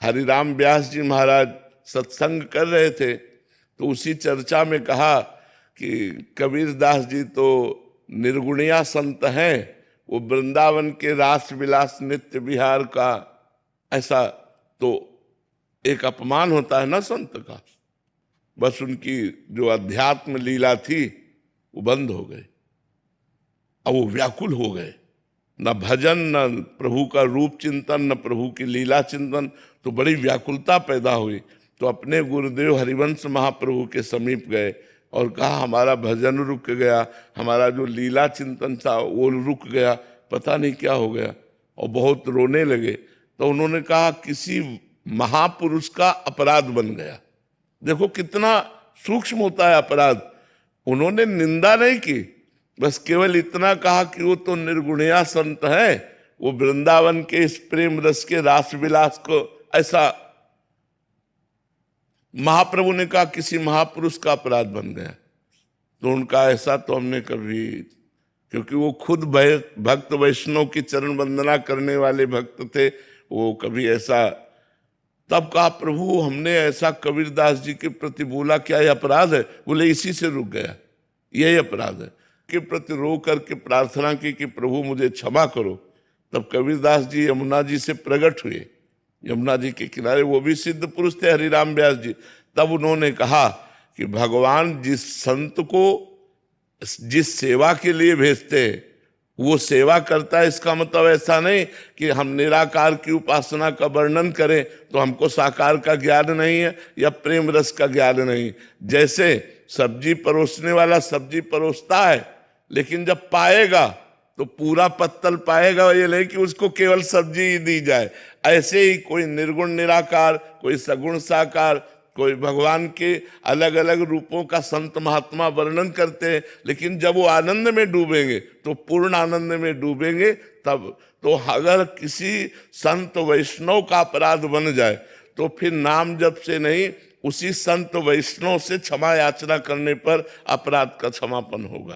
हरिराम व्यास जी महाराज सत्संग कर रहे थे, तो उसी चर्चा में कहा कि कबीरदास जी तो निर्गुणिया संत हैं, वो वृंदावन के रास विलास नित्य विहार का, ऐसा तो एक अपमान होता है ना संत का। बस उनकी जो अध्यात्म लीला थी वो बंद हो गई। अब वो व्याकुल हो गए, न भजन, न प्रभु का रूप चिंतन, न प्रभु की लीला चिंतन, तो बड़ी व्याकुलता पैदा हुई। तो अपने गुरुदेव हरिवंश महाप्रभु के समीप गए और कहा हमारा भजन रुक गया, हमारा जो लीला चिंतन था वो रुक गया, पता नहीं क्या हो गया, और बहुत रोने लगे। तो उन्होंने कहा किसी महापुरुष का अपराध बन गया। देखो कितना सूक्ष्म होता है अपराध। उन्होंने निंदा नहीं की, बस केवल इतना कहा कि वो तो निर्गुणिया संत है, वो वृंदावन के इस प्रेम रस के रास विलास को, ऐसा महाप्रभु ने कहा किसी महापुरुष का अपराध बन गया। तो उनका ऐसा तो हमने कभी, क्योंकि वो खुद भक्त वैष्णव की चरण वंदना करने वाले भक्त थे, वो कभी ऐसा, तब कहा प्रभु हमने ऐसा कबीरदास जी के प्रति बोला, क्या यह अपराध है? बोले इसी से रुक गया, यही अपराध है। के प्रति रो करके प्रार्थना की कि प्रभु मुझे क्षमा करो। तब कबीरदास जी यमुना जी से प्रकट हुए, यमुना जी के किनारे, वो भी सिद्ध पुरुष थे हरिराम व्यास जी। तब उन्होंने कहा कि भगवान जिस संत को जिस सेवा के लिए भेजते हैं वो सेवा करता है, इसका मतलब ऐसा नहीं कि हम निराकार की उपासना का वर्णन करें तो हमको साकार का ज्ञान नहीं है या प्रेम रस का ज्ञान नहीं। जैसे सब्जी परोसने वाला सब्जी परोसता है, लेकिन जब पाएगा तो पूरा पत्तल पाएगा, ये नहीं कि उसको केवल सब्जी ही दी जाए। ऐसे ही कोई निर्गुण निराकार, कोई सगुण साकार, कोई भगवान के अलग अलग रूपों का संत महात्मा वर्णन करते हैं, लेकिन जब वो आनंद में डूबेंगे तो पूर्ण आनंद में डूबेंगे। तब तो अगर किसी संत वैष्णव का अपराध बन जाए तो फिर नाम जप से नहीं, उसी संत वैष्णव से क्षमा याचना करने पर अपराध का क्षमापन होगा।